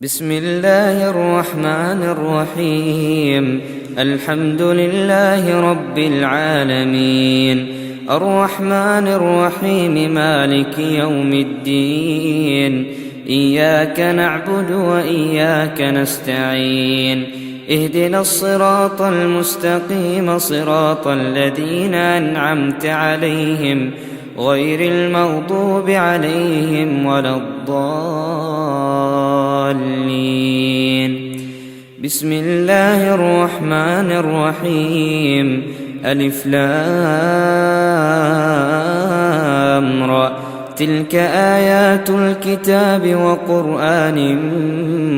بسم الله الرحمن الرحيم. الحمد لله رب العالمين، الرحمن الرحيم، مالك يوم الدين. إياك نعبد وإياك نستعين، اهدنا الصراط المستقيم، صراط الذين أنعمت عليهم غير المغضوب عليهم ولا الضالين. بسم الله الرحمن الرحيم. ألف لام را، تلك آيات الكتاب وقرآن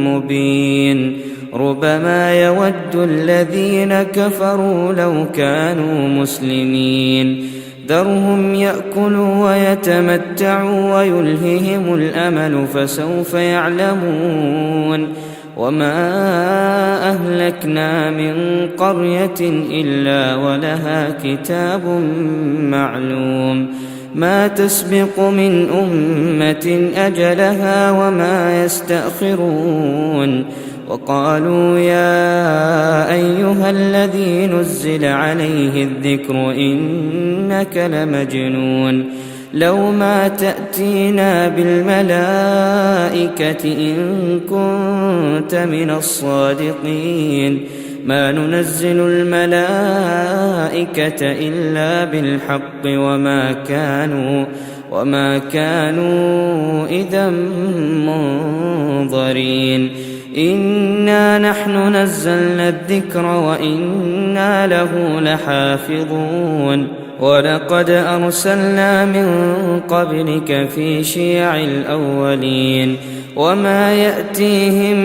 مبين. ربما يود الذين كفروا لو كانوا مسلمين. ذرهم يأكلوا ويتمتعوا ويلههم الأمل، فسوف يعلمون. وما أهلكنا من قرية إلا ولها كتاب معلوم، ما تسبق من أمة أجلها وما يستأخرون. وقالوا يا أيها الذي نزل عليه الذكر إنك لمجنون، لو ما تأتينا بالملائكة إن كنت من الصادقين. ما ننزل الملائكة إلا بالحق وما كانوا إذا منظرين. إنا نحن نزلنا الذكر وإنا له لحافظون. ولقد أرسلنا من قبلك في شيع الأولين، وما يأتيهم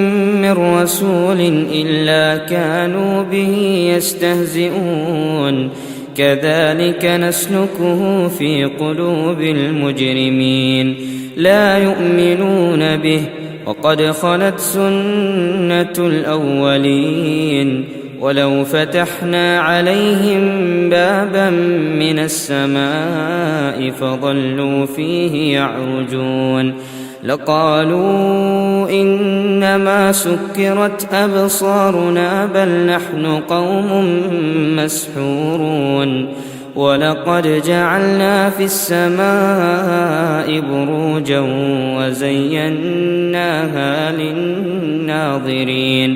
من رسول إلا كانوا به يستهزئون. كذلك نسلكه في قلوب المجرمين، لا يؤمنون به، وقد خلت سنة الأولين. ولو فتحنا عليهم بابا من السماء فظلوا فيه يعرجون لقالوا إنما سكرت أبصارنا بل نحن قوم مسحورون. ولقد جعلنا في السماء بروجا وزيناها للناظرين،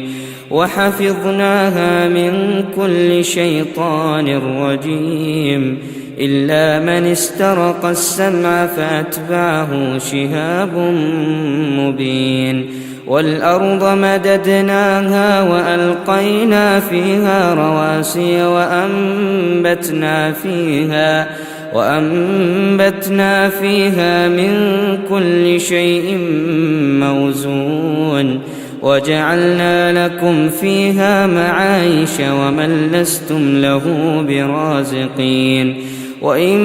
وحفظناها من كل شيطان رجيم، إلا من استرق السمع فأتبعه شهاب مبين. والأرض مددناها وألقينا فيها رواسي وأنبتنا فيها من كل شيء موزون. وجعلنا لكم فيها معايش ومن لستم له برازقين. وإن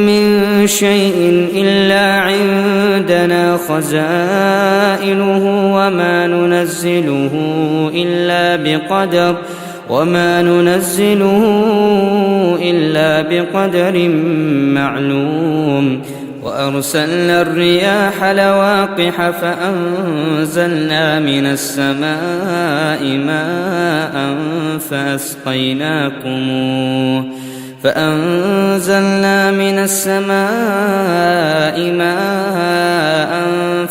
من شيء إلا عندنا خزائنه وما ننزله إلا بقدر معلوم. وأرسلنا الرياح لواقح فأنزلنا من السماء ماء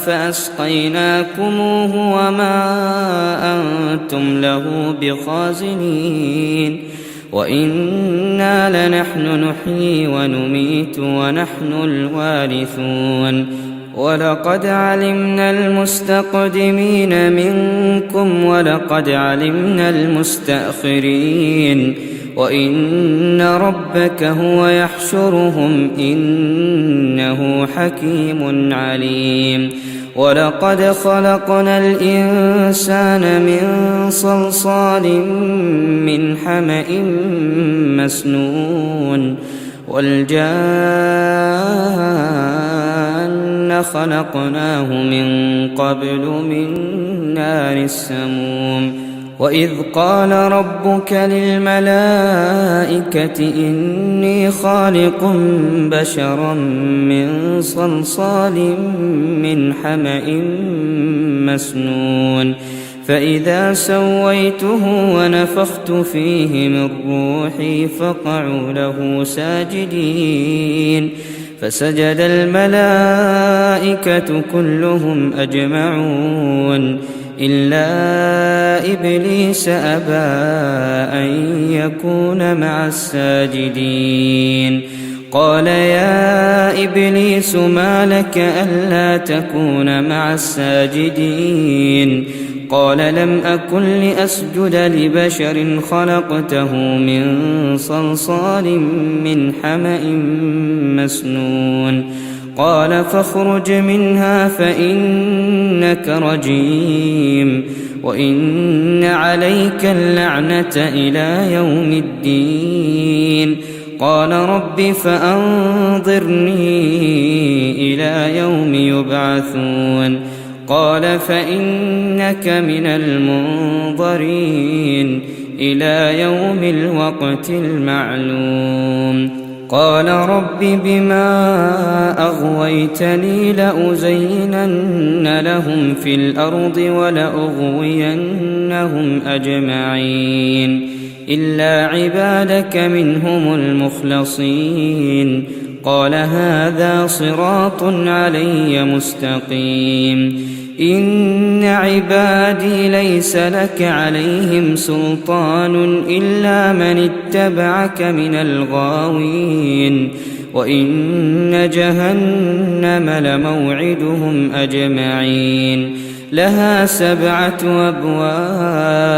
فأسقيناكموه وما أنتم له بخازنين. وإنا لنحن نحيي ونميت ونحن الوارثون. ولقد علمنا المستقدمين منكم ولقد علمنا المستأخرين. وإن ربك هو يحشرهم إنه حكيم عليم. ولقد خلقنا الإنسان من صلصال من حمأ مسنون. والجان خلقناه من قبل من نار السموم. وإذ قال ربك للملائكة إني خالق بشرا من صلصال من حمأ مسنون فإذا سويته ونفخت فيه من روحي فقعوا له ساجدين فسجد الملائكة كلهم أجمعون إلا إبليس أبى أن يكون مع الساجدين قال يا إبليس ما لك ألا تكون مع الساجدين قال لم أكن لأسجد لبشر خلقته من صلصال من حمأ مسنون قال فاخرج منها فإنك رجيم وإن عليك اللعنة إلى يوم الدين قال رب فأنظرني إلى يوم يبعثون قال فإنك من المنظرين إلى يوم الوقت المعلوم قال رب بما أغويتني لأزينن لهم في الأرض ولأغوينهم أجمعين إلا عبادك منهم المخلصين قال هذا صراط علي مستقيم إن عبادي ليس لك عليهم سلطان إلا من اتبعك من الغاوين وإن جهنم لموعدهم أجمعين لها 7 أبواب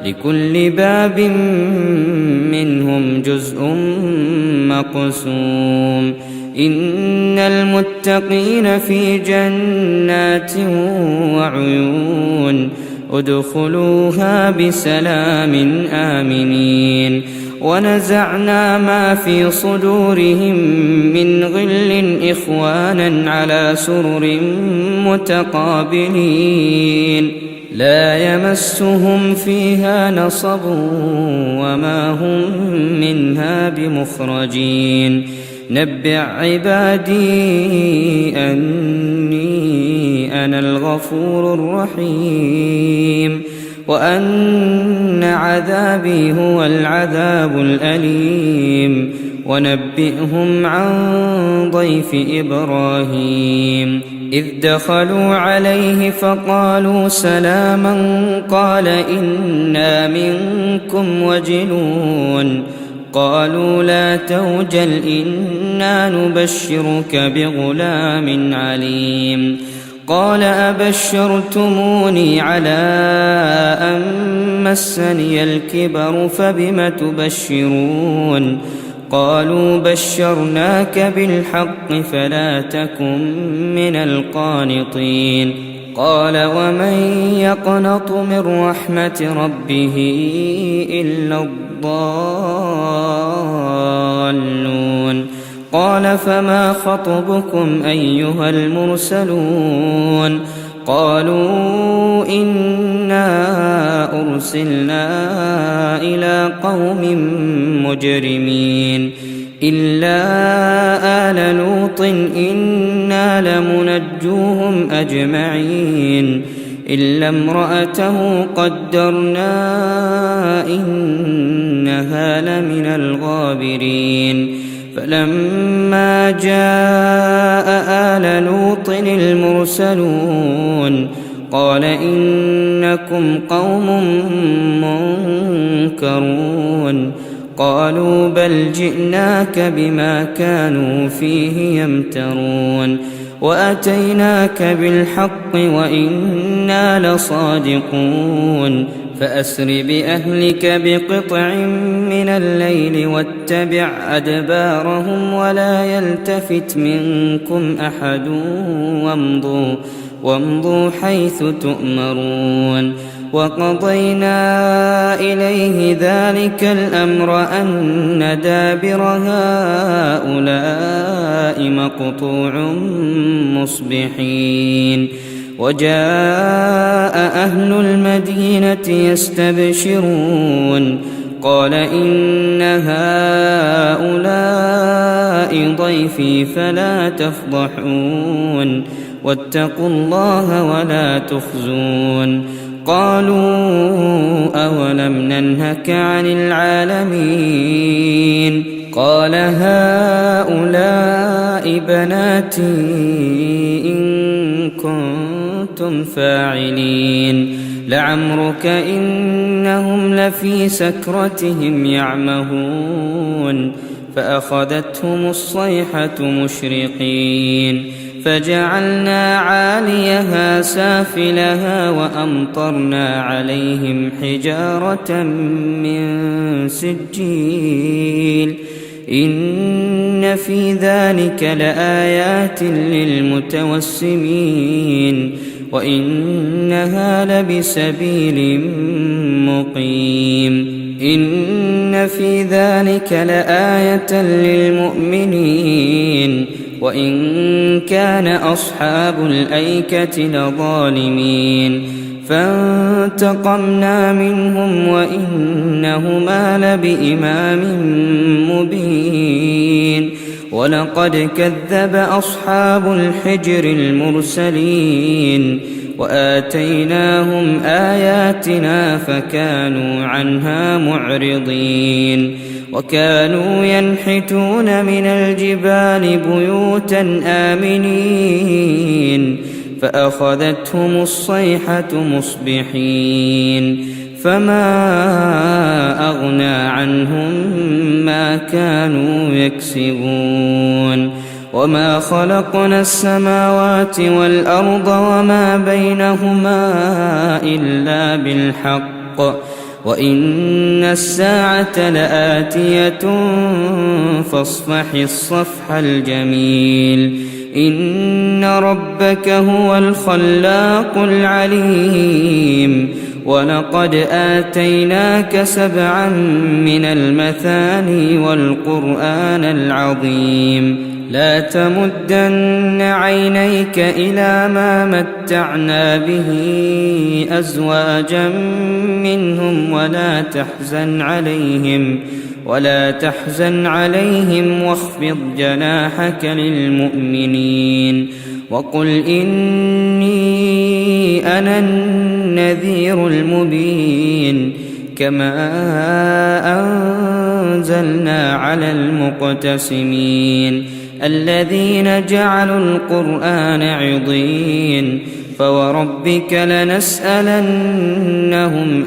لكل باب منهم جزء مقسوم إن المتقين في جنات وعيون ادخلوها بسلام آمنين ونزعنا ما في صدورهم من غل إخوانا على سرر متقابلين لا يمسهم فيها نصب وما هم منها بمخرجين نبئ عبادي أني أنا الغفور الرحيم وأن عذابي هو العذاب الأليم ونبئهم عن ضيف إبراهيم إذ دخلوا عليه فقالوا سلاما قال إنا منكم وجلون قالوا لا توجل إنا نبشرك بغلام عليم قال أبشرتموني على أن مسني الكبر فبم تبشرون قالوا بشرناك بالحق فلا تكن من القانطين قال ومن يقنط من رحمة ربه إلا الضالون قال فما خطبكم أيها المرسلون قالوا إنا أرسلنا إلى قوم مجرمين إلا آل لوط إنا لمنجوهم أجمعين إلا امرأته قدرنا إنها لمن الغابرين فلما جاء آل لوط المرسلون قال إنكم قوم منكرون قالوا بل جئناك بما كانوا فيه يمترون وأتيناك بالحق وإنا لصادقون فأسر بأهلك بقطع من الليل واتبع أدبارهم ولا يلتفت منكم أحد وامضوا حيث تؤمرون وقضينا إليه ذلك الأمر أن دابر هؤلاء مقطوع مصبحين وجاء أهل المدينة يستبشرون قال إن هؤلاء ضيفي فلا تفضحون واتقوا الله ولا تخزون قالوا أولم ننهك عن العالمين قال هؤلاء بناتي إن كنتم فاعلين لعمرك إنهم لفي سكرتهم يعمهون فأخذتهم الصيحة مشرقين فجعلنا عاليها سافلها وأمطرنا عليهم حجارة من سجيل إن في ذلك لآيات للمتوسمين وإنها لبسبيل مقيم إن في ذلك لآية للمؤمنين وإن كان أصحاب الأيكة لظالمين فانتقمنا منهم وإنهما لبإمام مبين ولقد كذب أصحاب الحجر المرسلين وآتيناهم آياتنا فكانوا عنها معرضين وكانوا ينحتون من الجبال بيوتا آمنين فأخذتهم الصيحة مصبحين فما أغنى عنهم ما كانوا يكسبون وما خلقنا السماوات والأرض وما بينهما إلا بالحق وإن الساعة لآتية فاصفح الصفح الجميل إن ربك هو الخلاق العليم ولقد آتيناك 7 من المثاني والقرآن العظيم لا تمدن عينيك إلى ما متعنا به أزواجا منهم ولا تحزن عليهم واخفض جناحك للمؤمنين وقل إني أنا النذير المبين كما أنزلنا على المقتسمين الذين جعلوا القرآن عضين فوربك لنسألنهم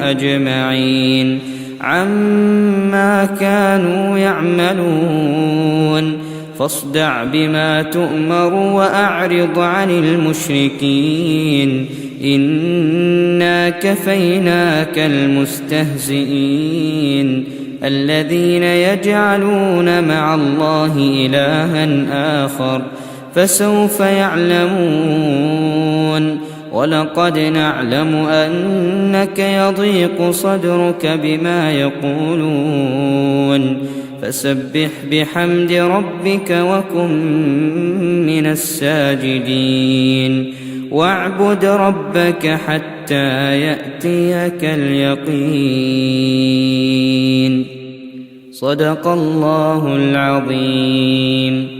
أجمعين عما كانوا يعملون فاصدع بما تؤمر وأعرض عن المشركين إنا كفيناك المستهزئين الذين يجعلون مع الله إلها آخر فسوف يعلمون ولقد نعلم أنك يضيق صدرك بما يقولون فسبح بحمد ربك وكن من الساجدين واعبد ربك حتى يأتيك اليقين صدق الله العظيم.